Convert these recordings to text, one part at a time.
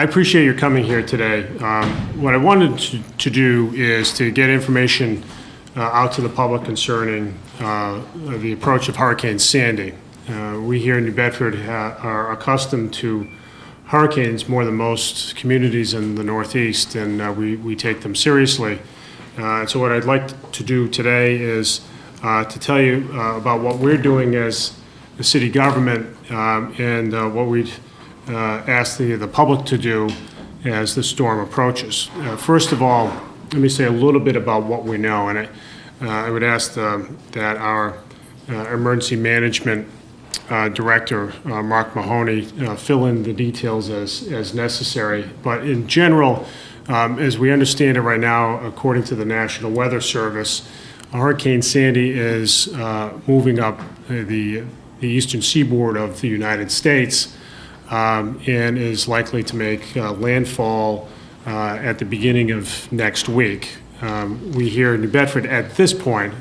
appreciate your coming here today. What I wanted to do is to get information out to the public concerning the approach of Hurricane Sandy. We here in New Bedford are accustomed to hurricanes more than most communities in the Northeast, and we take them seriously. So what I'd like to do today is to tell you about what we're doing as the city government and what we'd ask the public to do as the storm approaches. First of all, let me say a little bit about what we know, and I would ask that our emergency management director, Mark Mahoney, fill in the details as necessary. But in general, as we understand it right now, according to the National Weather Service, Hurricane Sandy is moving up the eastern seaboard of the United States and is likely to make landfall at the beginning of next week. We here in New Bedford at this point,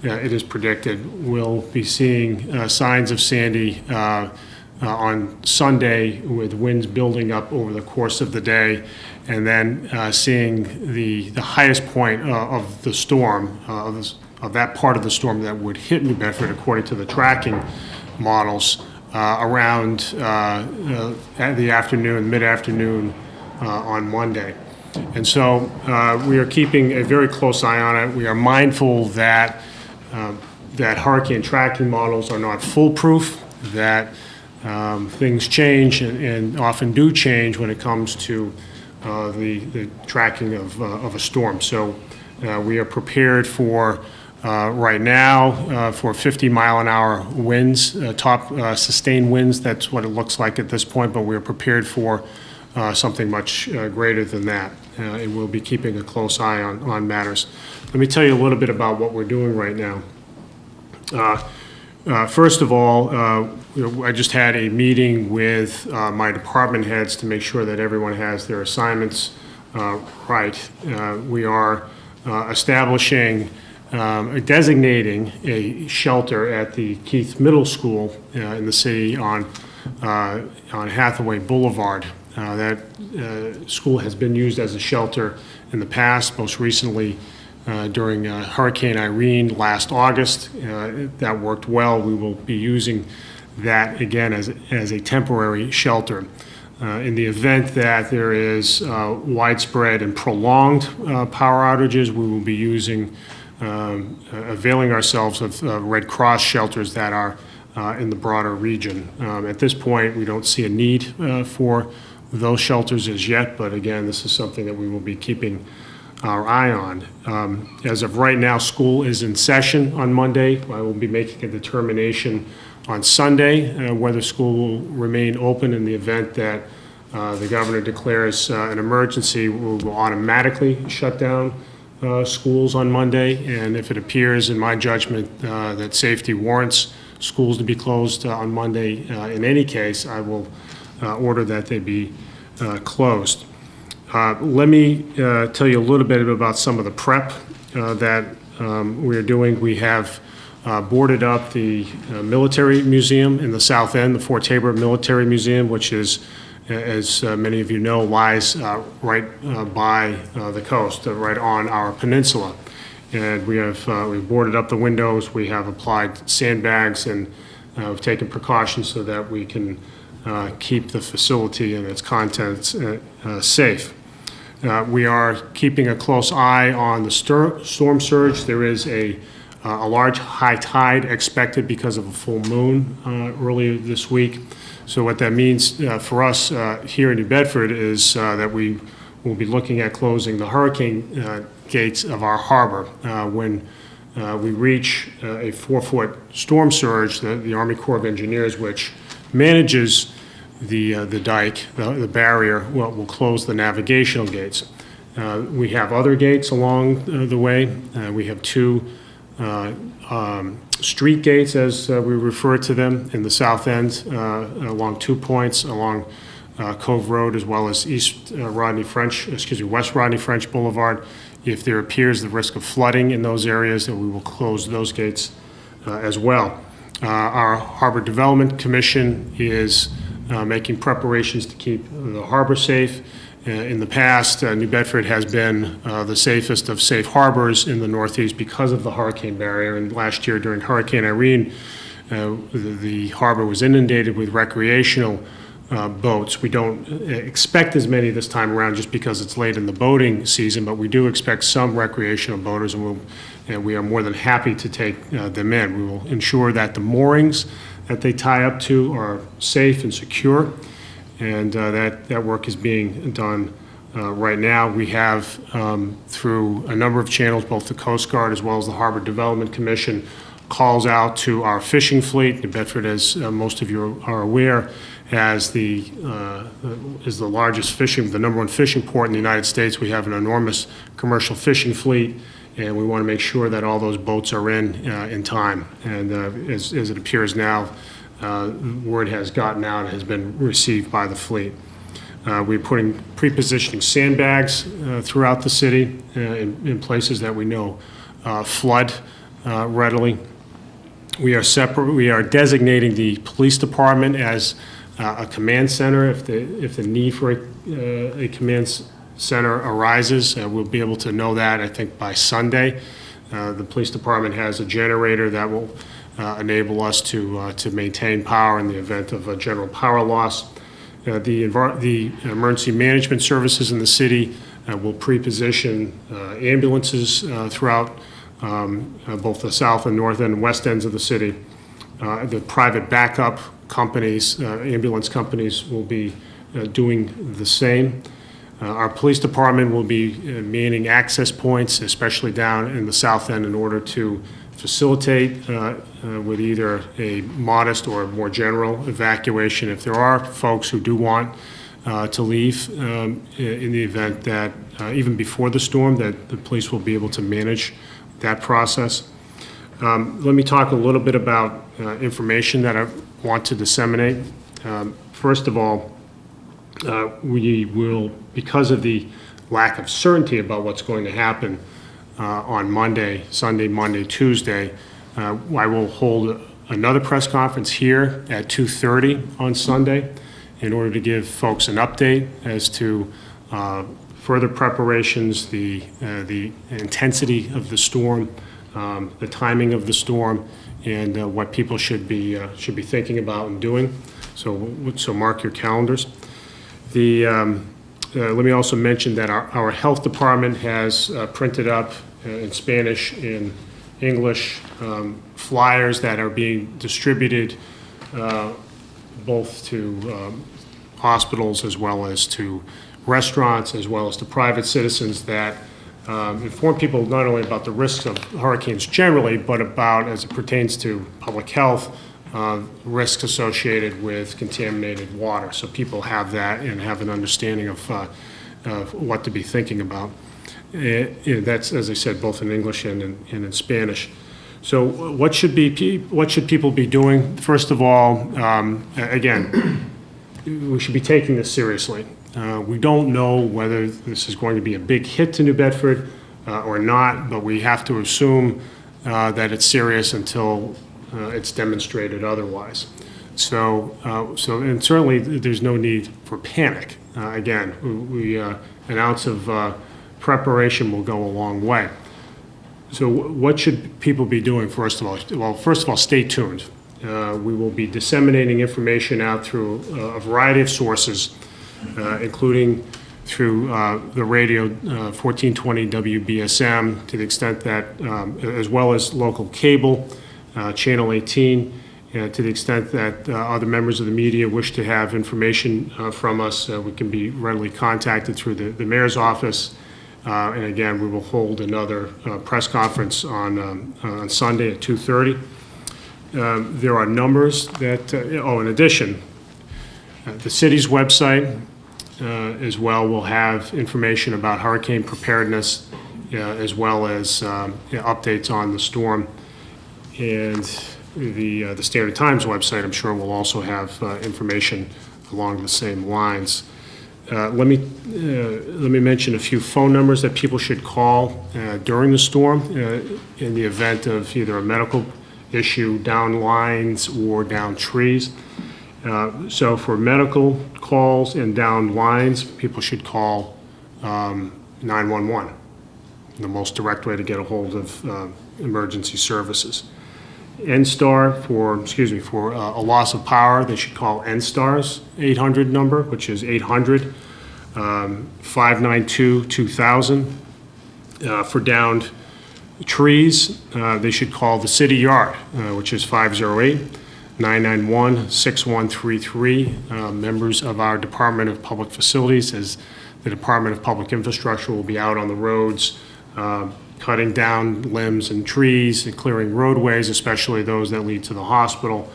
it is predicted, we'll be seeing signs of Sandy on Sunday with winds building up over the course of the day, and then seeing the highest point of the storm, of that part of the storm that would hit New Bedford according to the tracking models, around the afternoon, mid-afternoon on Monday. And so we are keeping a very close eye on it. We are mindful that hurricane tracking models are not foolproof, that things change and often do change when it comes to the tracking of a storm. So we are prepared for right now for 50-mile-an-hour winds, top sustained winds. That's what it looks like at this point, but we're prepared for something much greater than that. And we'll be keeping a close eye on matters. Let me tell you a little bit about what we're doing right now. First of all, I just had a meeting with my department heads to make sure that everyone has their assignments right. We are establishing, designating a shelter at the Keith Middle School in the city on Hathaway Boulevard. That school has been used as a shelter in the past, most recently during Hurricane Irene last August. That worked well. We will be using that again as a temporary shelter. In the event that there is widespread and prolonged power outages, we will be availing ourselves of Red Cross shelters that are in the broader region. At this point, we don't see a need for those shelters as yet, but again, this is something that we will be keeping our eye on. As of right now, school is in session on Monday. I will be making a determination on Sunday whether school will remain open. In the event that the governor declares an emergency, we will automatically shut down schools on Monday. And if it appears, in my judgment, that safety warrants schools to be closed on Monday, in any case, I will order that they be closed. Let me tell you a little bit about some of the prep that we are doing. We have boarded up the military museum in the South End, the Fort Tabor Military Museum, which is, as many of you know, lies right by the coast, right on our peninsula. And we've boarded up the windows. We have applied sandbags, and we've taken precautions so that we can keep the facility and its contents safe. We are keeping a close eye on the storm surge. There is a large high tide expected because of a full moon earlier this week. So what that means for us here in New Bedford is that we will be looking at closing the hurricane gates of our harbor. When we reach a 4-foot storm surge, the Army Corps of Engineers, which manages the dike, the barrier, will close the navigational gates. We have other gates along the way. We have two street gates, as we refer to them, in the south end, along 2 points, along Cove Road, as well as West Rodney French Boulevard. If there appears the risk of flooding in those areas, then we will close those gates as well. Our Harbor Development Commission is making preparations to keep the harbor safe. In the past, New Bedford has been the safest of safe harbors in the Northeast because of the hurricane barrier. And last year during Hurricane Irene, the harbor was inundated with recreational boats. We don't expect as many this time around just because it's late in the boating season, but we do expect some recreational boaters, and we are more than happy to take them in. We will ensure that the moorings that they tie up to are safe and secure, and that work is being done right now. We have, through a number of channels, both the Coast Guard as well as the Harbor Development Commission, calls out to our fishing fleet. New Bedford, as most of you are aware, is the largest the number one fishing port in the United States. We have an enormous commercial fishing fleet, and we want to make sure that all those boats are in time. And as it appears now, word has gotten out and has been received by the fleet. We're putting pre-positioning sandbags throughout the city in places that we know flood readily. We are designating the police department as a command center. If the need for a command center arises, we'll be able to know that, I think, by Sunday. The police department has a generator that will enable us to maintain power in the event of a general power loss. The emergency management services in the city will pre-position ambulances throughout both the south and north and west ends of the city. The private backup companies, ambulance companies, will be doing the same. Our police department will be manning access points, especially down in the south end, in order to facilitate with either a modest or more general evacuation if there are folks who do want to leave in the event that, even before the storm, that the police will be able to manage that process. Let me talk a little bit about information that I want to disseminate. First of all, we will, because of the lack of certainty about what's going to happen on Sunday, Monday, Tuesday, I will hold another press conference here at 2:30 on Sunday in order to give folks an update as to further preparations, the intensity of the storm, the timing of the storm, and what people should be thinking about and doing. So mark your calendars. Let me also mention that our health department has printed up in Spanish and English flyers that are being distributed both to hospitals as well as to restaurants as well as to private citizens that inform people not only about the risks of hurricanes generally, but about, as it pertains to public health, risks associated with contaminated water. So people have that and have an understanding of what to be thinking about. That's, as I said, both in English and in Spanish. So what should people be doing? First of all, again, we should be taking this seriously. We don't know whether this is going to be a big hit to New Bedford or not, but we have to assume that it's serious until it's demonstrated otherwise. And certainly there's no need for panic. Again, an ounce of preparation will go a long way. So what should people be doing, first of all? Well, first of all, stay tuned. We will be disseminating information out through a variety of sources, including through the radio 1420 WBSM, to the extent that, as well as local cable, Channel 18, to the extent that other members of the media wish to have information from us, we can be readily contacted through the mayor's office. And again, we will hold another press conference on Sunday at 2:30. There are numbers that, in addition, the city's website as well will have information about hurricane preparedness as well as updates on the storm. And the Standard Times website, I'm sure, will also have information along the same lines. Let me mention a few phone numbers that people should call during the storm in the event of either a medical issue, down lines, or down trees. So for medical calls and down lines, people should call 911, the most direct way to get a hold of emergency services. NSTAR for a loss of power, they should call NSTAR's 800 number, which is 800-592-2000. For downed trees, they should call the city yard, which is 508-991-6133. Members of our Department of Public Facilities, as the Department of Public Infrastructure, will be out on the roads cutting down limbs and trees and clearing roadways, especially those that lead to the hospital.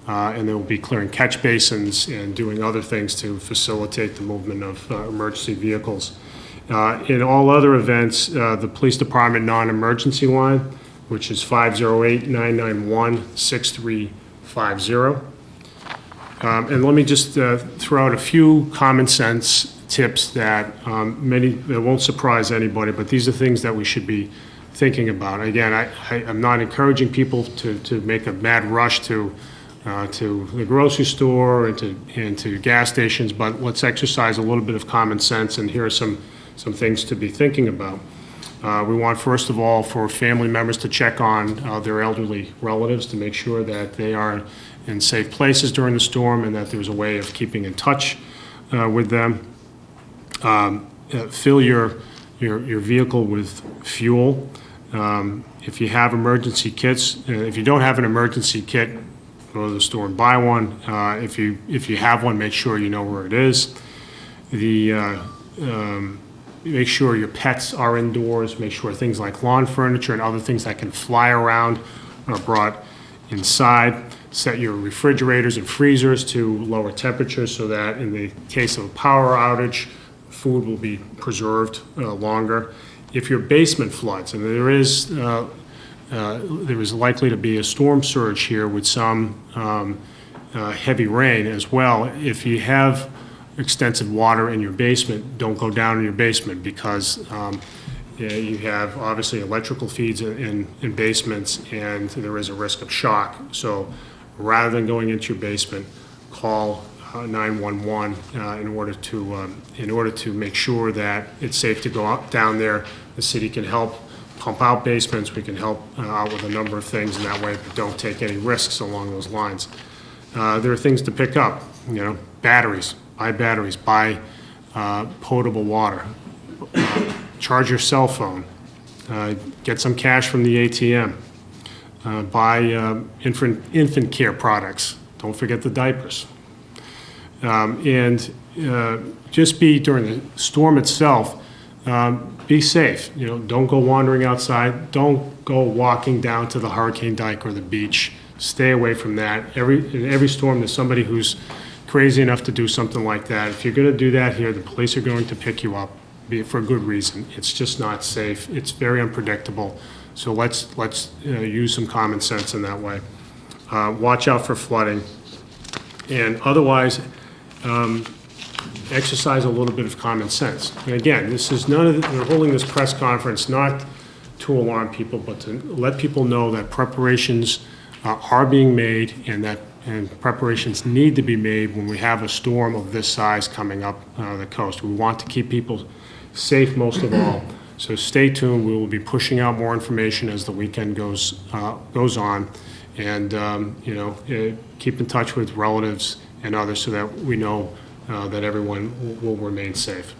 And they will be clearing catch basins and doing other things to facilitate the movement of emergency vehicles. In all other events, the police department non-emergency line, which is 508-991-6350. And let me just throw out a few common sense tips that that won't surprise anybody, but these are things that we should be thinking about. Again, I'm not encouraging people to make a mad rush to the grocery store and to gas stations, but let's exercise a little bit of common sense, and here are some things to be thinking about. We want, first of all, for family members to check on their elderly relatives to make sure that they are in safe places during the storm and that there's a way of keeping in touch with them. Fill your vehicle with fuel. If you have emergency kits, if you don't have an emergency kit, go to the store and buy one. If you have one, make sure you know where it is. Make sure your pets are indoors. Make sure things like lawn furniture and other things that can fly around are brought inside. Set your refrigerators and freezers to lower temperatures so that in the case of a power outage, food will be preserved longer. If your basement floods, and there is likely to be a storm surge here with some heavy rain as well, if you have extensive water in your basement, don't go down in your basement because you have obviously electrical feeds in basements and there is a risk of shock. So rather than going into your basement, call 911 in order to make sure that it's safe to go down there. The city can help pump out basements. We can help out with a number of things in that way, but don't take any risks along those lines. There are things to pick up, batteries. Buy batteries, buy potable water, charge your cell phone, get some cash from the ATM, buy infant care products. Don't forget the diapers. And just be, during the storm itself, be safe. Don't go wandering outside. Don't go walking down to the hurricane dike or the beach. Stay away from that. In every storm, there's somebody who's crazy enough to do something like that. If you're going to do that here, the police are going to pick you up, be it for a good reason. It's just not safe. It's very unpredictable. So let's use some common sense in that way. Watch out for flooding, and otherwise exercise a little bit of common sense. And again, this is we're holding this press conference not to alarm people, but to let people know that preparations are being made and preparations need to be made when we have a storm of this size coming up the coast. We want to keep people safe most of all. So stay tuned. We will be pushing out more information as the weekend goes on, and keep in touch with relatives and others so that we know that everyone will remain safe.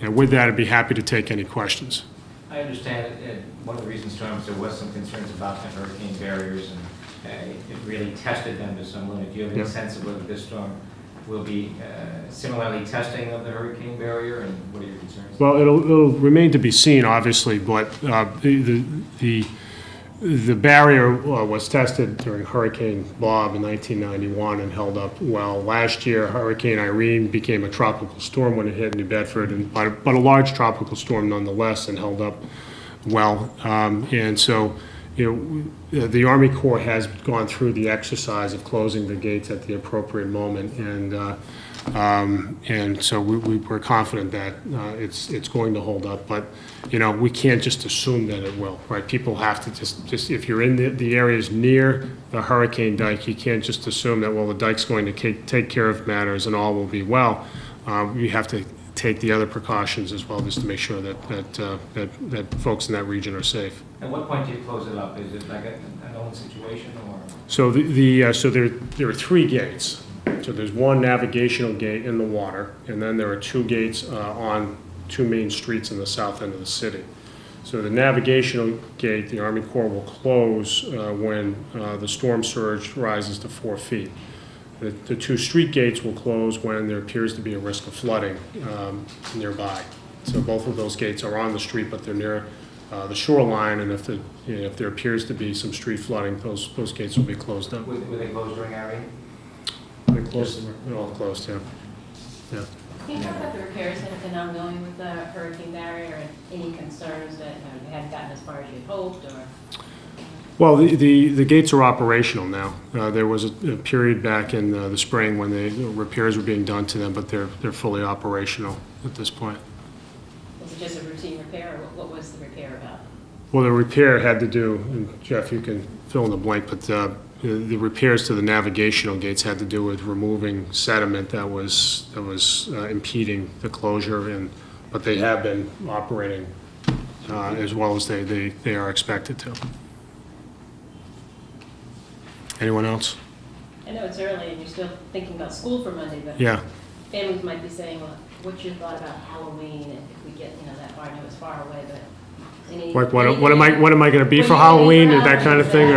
And with that, I'd be happy to take any questions. I understand it. One of the reasons, Tom, there was some concerns about the hurricane barriers, and it really tested them to some limit. Do you have any sense of whether this storm will be similarly testing of the hurricane barrier, and what are your concerns? Well, it'll remain to be seen, obviously, but the barrier was tested during Hurricane Bob in 1991 and held up well. Last year, Hurricane Irene became a tropical storm when it hit New Bedford, but a large tropical storm nonetheless, and held up well. And so, the Army Corps has gone through the exercise of closing the gates at the appropriate moment, and And so we're confident that it's going to hold up. But, we can't just assume that it will, right? People have to just if you're in the areas near the hurricane dike, you can't just assume that, well, the dike's going to take care of matters and all will be well. You have to take the other precautions as well, just to make sure that folks in that region are safe. At what point do you close it up? Is it like an own situation, or? So so there are 3 gates. So there's one navigational gate in the water, and then there are 2 gates on 2 main streets in the south end of the city. So the navigational gate, the Army Corps will close when the storm surge rises to 4 feet. The 2 street gates will close when there appears to be a risk of flooding nearby. So both of those gates are on the street, but they're near the shoreline, and if there appears to be some street flooding, those gates will be closed up. Were they closed during Irene? They're closed. They're all closed, yeah. Yeah. Can you talk about the repairs that have been ongoing with the hurricane barrier and any concerns that they hadn't gotten as far as you'd hoped, or? Well, the gates are operational now. There was a period back in the spring when the repairs were being done to them, but they're fully operational at this point. Was it just a routine repair, or what was the repair about? Well, the repair had to do, and Jeff, you can fill in the blank, but the repairs to the navigational gates had to do with removing sediment that was impeding the closure, but they have been operating as well as they are expected to. Anyone else? I know it's early and you're still thinking about school for Monday, but Yeah. families might be saying, well, what's your thought about Halloween if we get that far? I know it's far away, but any... Like what am I going to be for Halloween, or that kind of thing?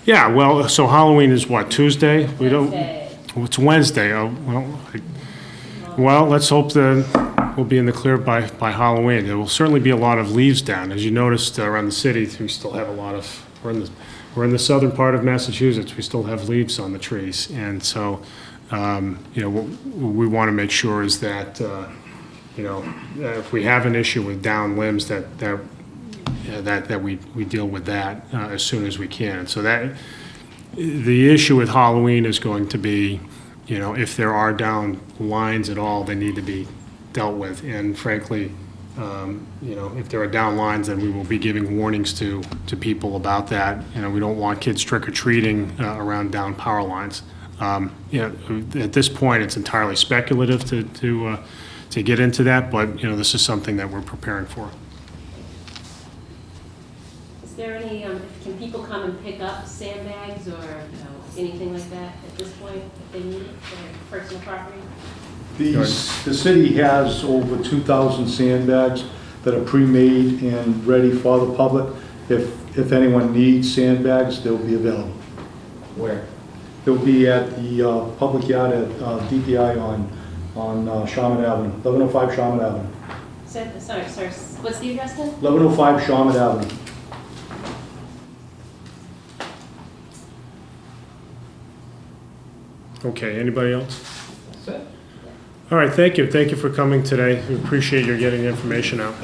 Yeah, well, so Halloween is what, Tuesday? We don't. Wednesday. It's Wednesday. Oh, well, let's hope that we'll be in the clear by Halloween. There will certainly be a lot of leaves down. As you noticed around the city, we still have a lot of. We're in the southern part of Massachusetts. We still have leaves on the trees, and so what we want to make sure is that if we have an issue with down limbs, that we deal with that as soon as we can. So that the issue with Halloween is going to be, if there are down lines at all, they need to be dealt with. And frankly, if there are down lines, then we will be giving warnings to people about that. We don't want kids trick-or-treating around down power lines. At this point, it's entirely speculative to get into that, but this is something that we're preparing for. Is there any, can people come and pick up sandbags or anything like that at this point if they need it for personal property? The city has over 2,000 sandbags that are pre-made and ready for the public. If anyone needs sandbags, they'll be available. Where? They'll be at the public yard at DPI on Sharman Avenue, 1105 Sharman Avenue. Sorry, what's the address then? 1105 Sharman Avenue. Okay, anybody else? That's it. All right, thank you. Thank you for coming today. We appreciate your getting the information out.